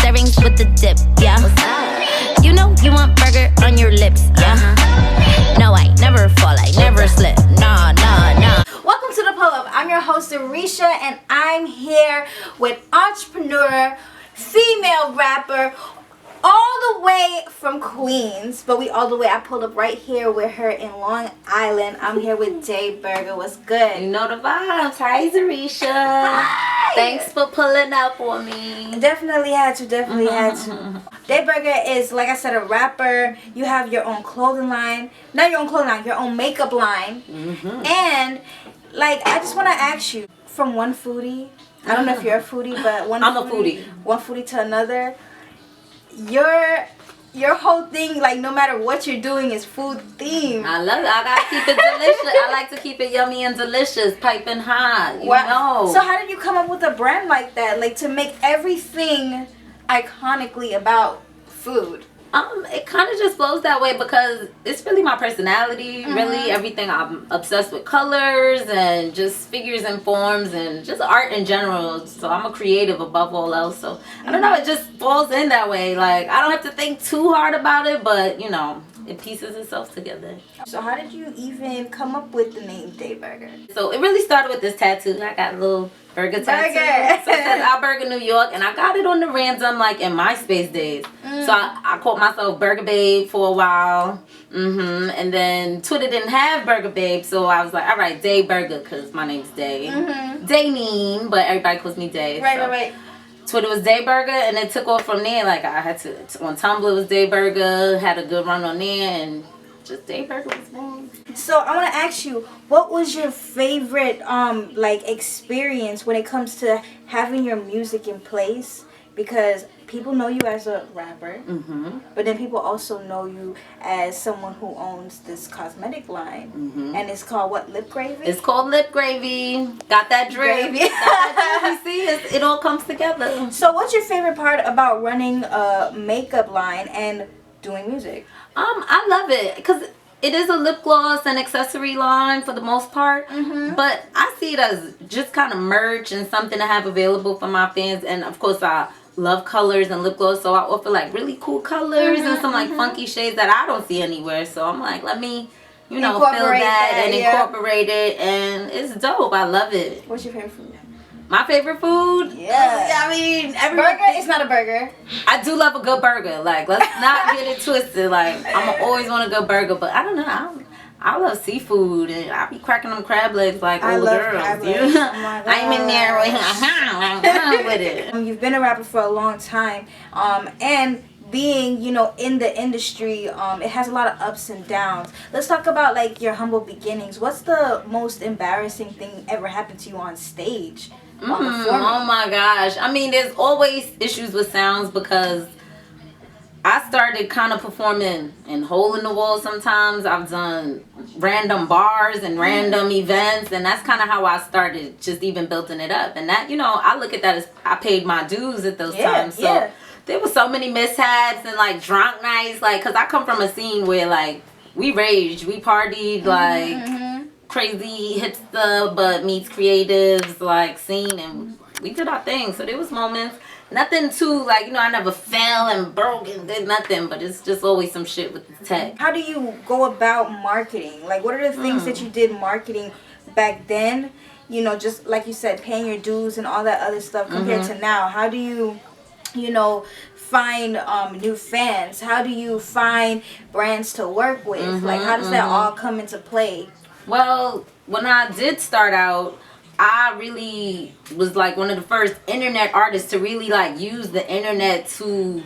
servings with the dip, yeah. You know you want burger on your lips, yeah. No, I never fall, I never slip, nah, nah, nah. Welcome to the Pull-Up. I'm your host, Arisha, and I'm here with entrepreneur, female rapper, all the way from Queens, but I pulled up right here with her in Long Island. I'm here with Dai Burger. What's good? You know the vibes. Hi, Zarisha. Hi. Thanks for pulling up on me. Definitely had to. Dai Burger is, like I said, a rapper. You have your own clothing line. Not your own clothing line, your own makeup line. And, like, I just want to ask you, from one foodie, I don't know if you're a foodie, but I'm a foodie. One foodie to another. Your whole thing, like, no matter what you're doing, is food themed. I love it. I gotta keep it delicious. I like to keep it yummy and delicious, piping hot. You know. So how did you come up with a brand like that, like to make everything iconically about food? It kind of just flows that way because it's really my personality. Really, everything. I'm obsessed with colors and just figures and forms and just art in general. So I'm a creative above all else. So I don't know. It just falls in that way. Like I don't have to think too hard about it, but you know, it pieces itself together. So how did you even come up with the name Dai Burger? So it really started with this tattoo. I got a little burger tattoo. So it says Dai Burger, New York, and I got it on the random, like in MySpace days. So I called myself Burger Babe for a while. And then Twitter didn't have Burger Babe, so I was like, all right, Dai Burger, because my name's Dai. Daineen, but everybody calls me Dai. Right. Twitter was Dai Burger, and it took off from there. Like I had to on Tumblr was Dai Burger, had a good run on there, and just Dai Burger was born. So I want to ask you, what was your favorite like experience when it comes to having your music in place? Because people know you as a rapper, but then people also know you as someone who owns this cosmetic line, and it's called what? Lip Gravy? It's called Lip Gravy. Got that gravy. Got that gravy. See, it all comes together. So what's your favorite part about running a makeup line and doing music? I love it because it is a lip gloss and accessory line for the most part, but I see it as just kind of merch and something to have available for my fans. And of course I love colors and lip gloss, so I offer like really cool colors and some like funky shades that I don't see anywhere. So I'm like, let me, you know, fill that and incorporate it, and it's dope. I love it. What's your favorite food? My favorite food? Yeah. I mean, burger. It's not a burger. I do love a good burger. Like, let's not get it twisted. Like, I'm always want a good burger, but I don't know. I love seafood, and I be cracking them crab legs like all the girls. Crab legs. Oh my God. I'm in there with it. You've been a rapper for a long time, and being, you know, in the industry, it has a lot of ups and downs. Let's talk about like your humble beginnings. What's the most embarrassing thing ever happened to you on stage? Oh my gosh. I mean, there's always issues with sounds because I started kind of performing in hole in the wall sometimes. I've done random bars and random events, and that's kind of how I started, just even building it up. And that, you know, I look at that as I paid my dues at those times. So there were so many mishaps and like drunk nights, like, because I come from a scene where like we raged, we partied, like crazy hipster but meets creatives like scene, and we did our thing. So there was moments. Nothing too, like, you know, I never fell and broke and did nothing, but it's just always some shit with the tech. How do you go about marketing? Like, what are the things that you did marketing back then? You know, just like you said, paying your dues and all that other stuff compared to now. How do you, you know, find new fans? How do you find brands to work with? Like, how does that all come into play? Well, when I did start out, I really was like one of the first internet artists to really like use the internet to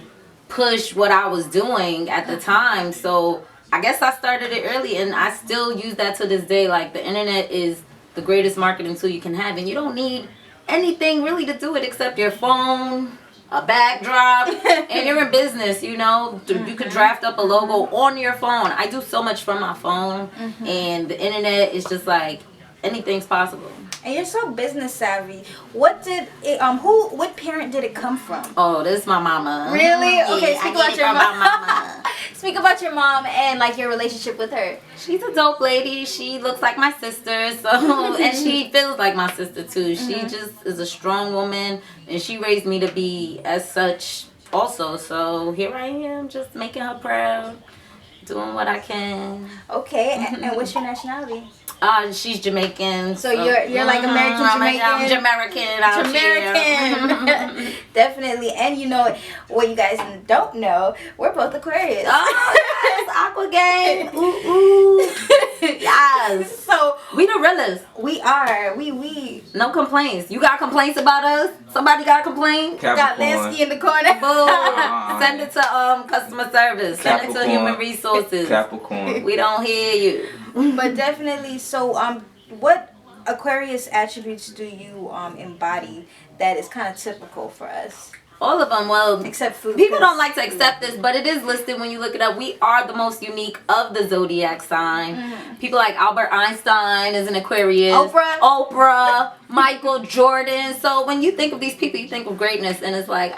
push what I was doing at the time. So I guess I started it early, and I still use that to this day. Like, the internet is the greatest marketing tool you can have, and you don't need anything really to do it except your phone, a backdrop, and you're in business. You know, you could draft up a logo on your phone. I do so much from my phone, and the internet is just like anything's possible. And you're so business savvy. What did it, what parent did it come from? Oh, this is my mama. Really? Okay, speak about your mama. Speak about your mom and like your relationship with her. She's a dope lady. She looks like my sister, so and she feels like my sister too. She just is a strong woman, and she raised me to be as such. also. So here I am, just making her proud, doing what I can. Okay, and what's your nationality? She's Jamaican. So you're like American Jamaican. I'm Jamaican out Jamaican. Definitely. And you know what you guys don't know, we're both Aquarius. Oh yes, Aqua Gang. Ooh ooh. Yes. So we the realest. we are. We No complaints. You got complaints about us? Somebody got a complaint? got Lansky in the corner. Boom. Send it to customer service. Send it to human resources. Capricorn. We don't hear you. But definitely, so what Aquarius attributes do you embody that is kind of typical for us? All of them. Well, Except food. people don't like to accept this, but it is listed when you look it up. We are the most unique of the zodiac sign. People like Albert Einstein is an Aquarius. Oprah, Michael Jordan. So when you think of these people, you think of greatness, and it's like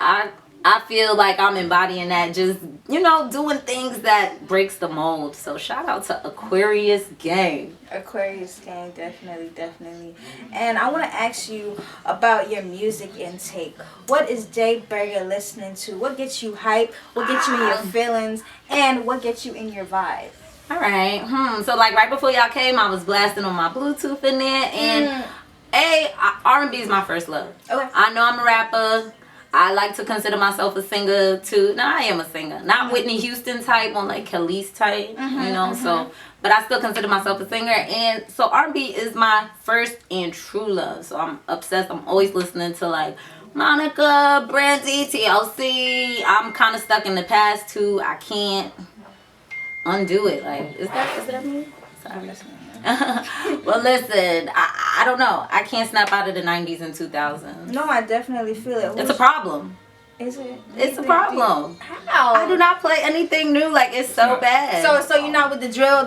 I feel like I'm embodying that, just, you know, doing things that breaks the mold. So shout out to Aquarius Gang. Aquarius Gang, definitely. And I want to ask you about your music intake. What is Dai Burger listening to? What gets you hype? What gets you in your feelings? And what gets you in your vibe? All right. So like right before y'all came, I was blasting on my Bluetooth in there, and R&B is my first love. Okay. I know I'm a rapper. I like to consider myself a singer too. No, I am a singer. Not Whitney Houston type, on like Khalees type, you know. So, but I still consider myself a singer. And so R&B is my first and true love. So I'm obsessed. I'm always listening to like Monica, Brandy, TLC. I'm kind of stuck in the past too. I can't undo it. Like, is that me? Sorry. Well, listen, I don't know. I can't snap out of the 90s and 2000s. No, I definitely feel it. It's a problem. Is it? It's a problem. How? I do not play anything new. Like, it's so bad. So you're not with the drill,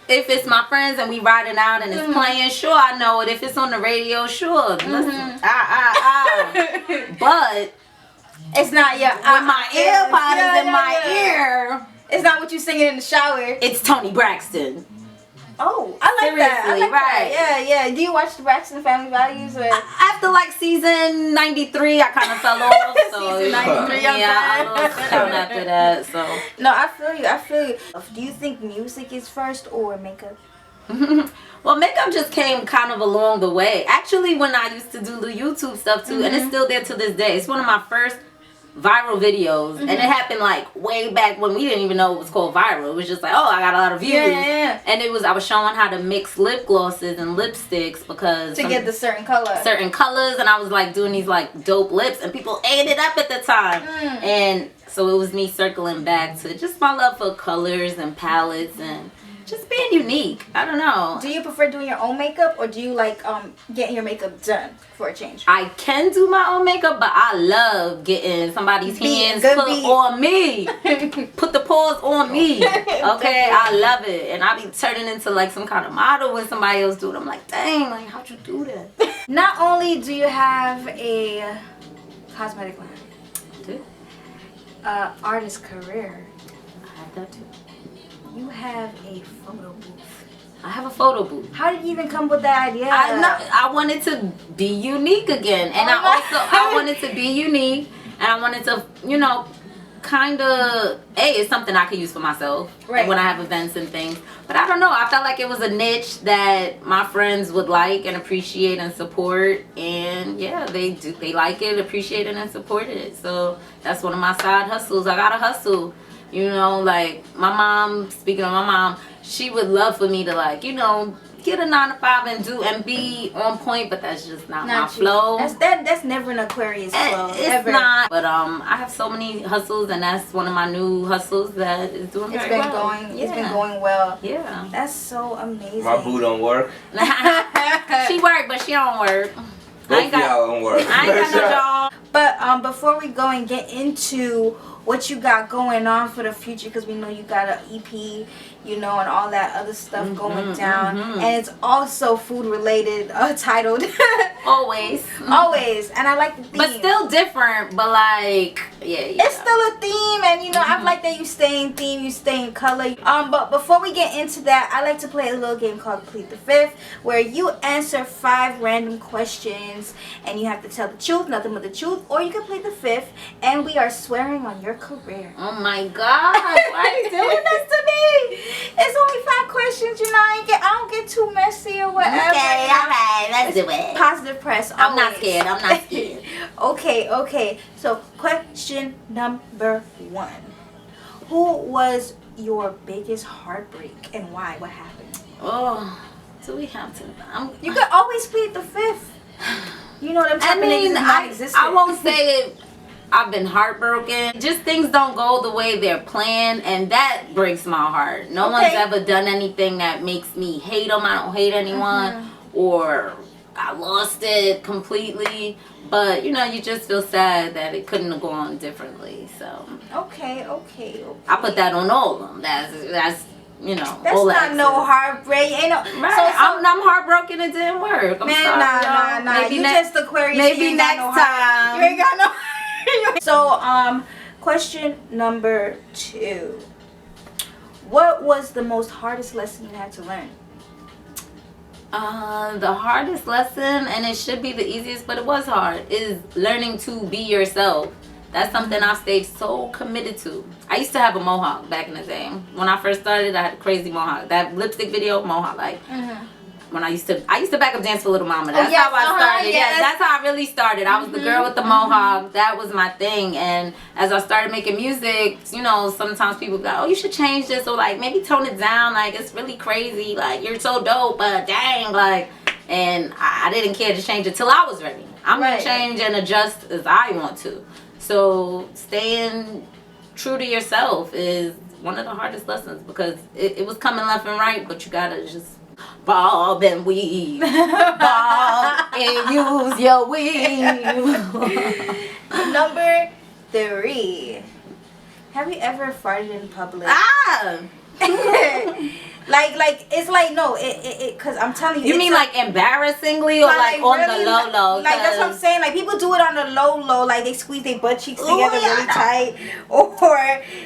if it's my friends and we riding out and it's playing, sure, I know it. If it's on the radio, sure. Listen, But it's not your. when my earpod is in my ear, it's not what you singing in the shower. it's Toni Braxton. Oh, I like that. I Seriously, like right. That. Yeah. Do you watch the Braxton Family Values? Or? After like season 93, I kind of fell off. So Season 93, I lost count after that. So No, I feel you. Do you think music is first or makeup? well, makeup just came kind of along the way. Actually, when I used to do the YouTube stuff too, and it's still there to this day. It's one of my first viral videos, and it happened like way back when we didn't even know it was called viral. It was just like, oh, I got a lot of views. Yeah. And I was showing how to mix lip glosses and lipsticks because To get the certain color. certain colors, and I was like doing these like dope lips, and people ate it up at the time. And so it was me circling back to just my love for colors and palettes and just being unique. I don't know. Do you prefer doing your own makeup, or do you like getting your makeup done for a change? I can do my own makeup, but I love getting somebody's hands put on me. Put the paws on me. Okay, I love it. And I be turning into like some kind of model when somebody else do it. I'm like, dang, like how'd you do that? Not only do you have a cosmetic line, Dude, artist career, I have that too. you have a photo booth. I have a photo booth. How did you even come with that idea? I wanted to be unique again, and I wanted to be unique, and I wanted to, you know, kind of it's something I could use for myself when I have events and things. But I don't know, I felt like it was a niche that my friends would like and appreciate and support, and yeah, they like it, appreciate it, and support it. So that's one of my side hustles. I gotta hustle. You know, like my mom, speaking of my mom, she would love for me to like, you know, get a 9 to 5 and be on point, but that's just not my flow. That's never an Aquarius flow. It's ever. not. But I have so many hustles, and that's one of my new hustles that is doing very well. It's been going well. Yeah. That's so amazing. My boo don't work. She work, but she don't work. Both y'all don't work. I ain't got no job. But before we go and get into what you got going on for the future, because we know you got an EP, you know, and all that other stuff going down, and it's also food related, titled Always. Always. And I like the theme. But still different, but like, yeah. It's still a theme, and you know, I like that you stay in theme, you stay in color. But before we get into that, I like to play a little game called Plead the Fifth, where you answer 5 random questions, and you have to tell the truth, nothing but the truth, or you can plead the fifth, and we are swearing on your career. Oh my God, why are you doing this to me? It's only 5 questions, you know. I don't get too messy or whatever. Okay, alright, let's do it. Positive press. I'm not always. scared. I'm not scared. Okay. So, question number 1. Who was your biggest heartbreak and why? What happened? Oh, do we have to? You could always plead the fifth. You know them type of niggas is not existent. I won't say it. I've been heartbroken. Just things don't go the way they're planned, and that breaks my heart. No one's ever done anything that makes me hate them. I don't hate anyone, or I lost it completely. But you know, you just feel sad that it couldn't have gone differently. So okay. I put that on all of them. That's you know. That's all not exes. no heartbreak. Ain't no. Right. So, I'm heartbroken. It didn't work. I'm man, sorry, nah. Maybe You next, just Aquarius. maybe you ain't next got no heart. time. You ain't got no. So, question number 2. What was the most hardest lesson you had to learn? The hardest lesson, and it should be the easiest, but it was hard, is learning to be yourself. That's something I've stayed so committed to. I used to have a mohawk back in the day. When I first started, I had a crazy mohawk. That lipstick video, mohawk, like. When I used to back up dance for Little Mama. That's how I started. Yes. Yeah, that's how I really started. I was the girl with the mohawk. That was my thing. And as I started making music, you know, sometimes people go, oh, you should change this, or like maybe tone it down. Like, it's really crazy. Like, you're so dope, but dang, like. And I didn't care to change it till I was ready. I'm gonna change and adjust as I want to. So staying true to yourself is one of the hardest lessons, because it was coming left and right, but you gotta just bob and weave. Bob and use your weave. Number 3. Have you ever farted in public? like it's like no, it cause I'm telling you. You mean like embarrassingly, or like on really, the low? Like that's what I'm saying. Like people do it on the low, like they squeeze their butt cheeks together really tight, or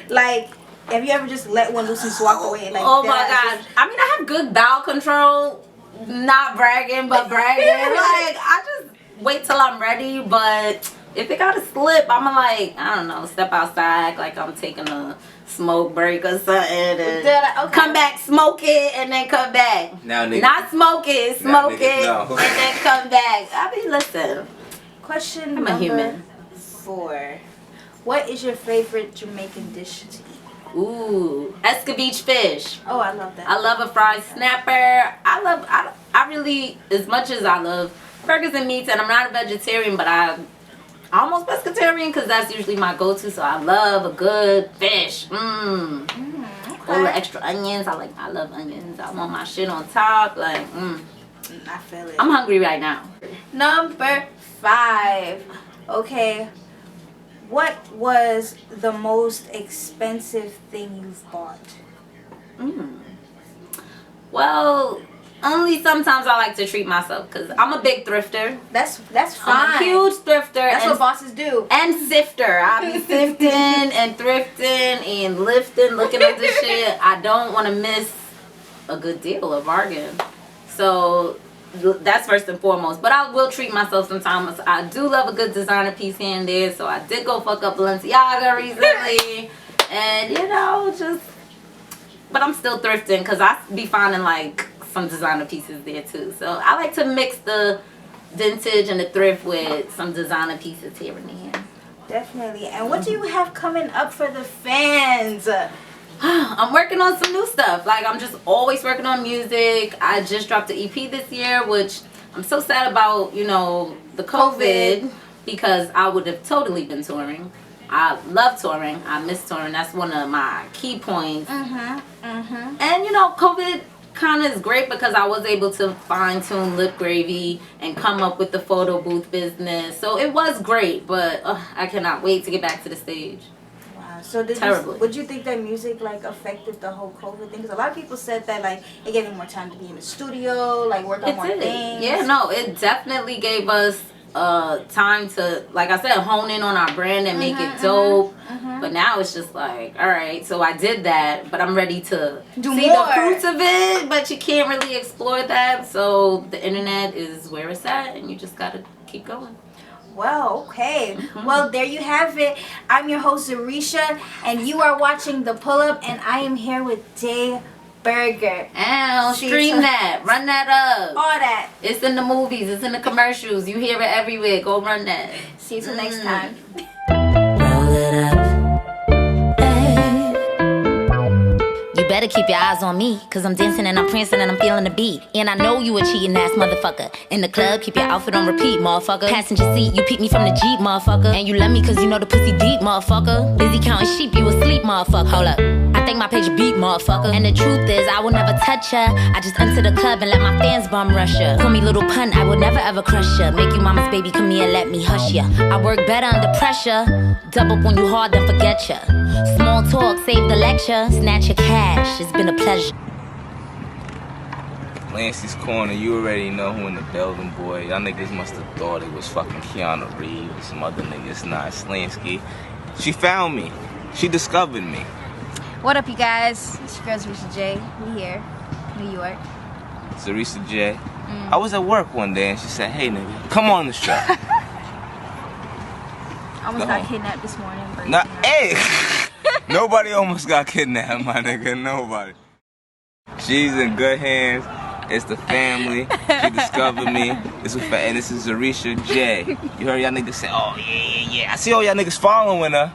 like. Have you ever just let one loose and walk away? Like, oh my gosh. I mean, I have good bowel control. Not bragging, but bragging. Like, I just wait till I'm ready. But if it gotta slip, I'ma like, I don't know, step outside like I'm taking a smoke break or something. And come back, smoke it, and then come back. Now, niggas, not smoke it, now, smoke it, no. and then come back. I mean, listen. Question I'm a human. 4. What is your favorite Jamaican dish to eat? Ooh, escabeche fish. Oh, I love that. I love a fried snapper. I really, as much as I love burgers and meats, and I'm not a vegetarian, but I'm almost pescatarian because that's usually my go-to. So I love a good fish. All the extra onions. I love onions. I want my shit on top. Like, I feel it. I'm hungry right now. Number 5. Okay. What was the most expensive thing you've bought? Well, only sometimes I like to treat myself because I'm a big thrifter. That's fine. I'm a huge thrifter. That's what bosses do. And sifter. I be sifting and thrifting and lifting, looking at this shit. I don't want to miss a good deal, a bargain. So that's first and foremost. But I will treat myself sometimes. I do love a good designer piece here and there. So I did go fuck up Balenciaga recently. And, you know, just... But I'm still thrifting because I be finding, like, some designer pieces there, too. So I like to mix the vintage and the thrift with some designer pieces here and there. Definitely. And what do you have coming up for the fans? I'm working on some new stuff. Like, I'm just always working on music. I just dropped an EP this year, which I'm so sad about, you know, the COVID. Because I would have totally been touring. I love touring. I miss touring. That's one of my key points. And, you know, COVID kind of is great because I was able to fine-tune Lip Gravy and come up with the photo booth business. So it was great, but I cannot wait to get back to the stage. Wow. Yeah. So Terribly. would you think that music like affected the whole COVID thing? Because a lot of people said that like it gave you more time to be in the studio, like work on more things. Yeah, no, it definitely gave us time to, like I said, hone in on our brand and make it dope. But now it's just like, all right, so I did that, but I'm ready to see more. the fruits of it, but you can't really explore that. So the internet is where it's at, and you just gotta keep going. Well, okay. Well, there you have it. I'm your host, Zarisha, and you are watching The Pull Up, and I am here with Dai Burger. Ow, stream that. Run that up. All that. It's in the movies. It's in the commercials. You hear it everywhere. Go run that. See you till next time. Roll it up. You better keep your eyes on me, cause I'm dancing and I'm prancing and I'm feeling the beat. And I know you a cheating ass motherfucker. In the club, keep your outfit on repeat, motherfucker. Passenger seat, you peep me from the Jeep, motherfucker. And you love me cause you know the pussy deep, motherfucker. Busy counting sheep, you asleep, motherfucker. Hold up, I think my page beat, motherfucker. And the truth is, I will never touch ya. I just enter the club and let my fans bum rush ya. Call me little pun, I will never ever crush ya. Make you mama's baby, come here, let me hush ya. I work better under pressure. Double up on you hard, then forget ya. Small talk, save the lecture. Snatch your cash, it's been a pleasure. Lancey's Corner, you already know who in the building, boy. Y'all niggas must have thought it was fucking Keanu Reeves or some other niggas. Nah, it's Lansky. She found me. She discovered me. What up, you guys? It's your girl, Zarisha J. We here, New York. Zarisa J. I was at work one day and she said, hey nigga, come on the show. I almost got kidnapped this morning. But Nah, hey! Nobody almost got kidnapped, my nigga. Nobody. She's in good hands. It's the family. She discovered me. And this is Zarisha J. You heard y'all niggas say, oh, yeah. I see all y'all niggas following her.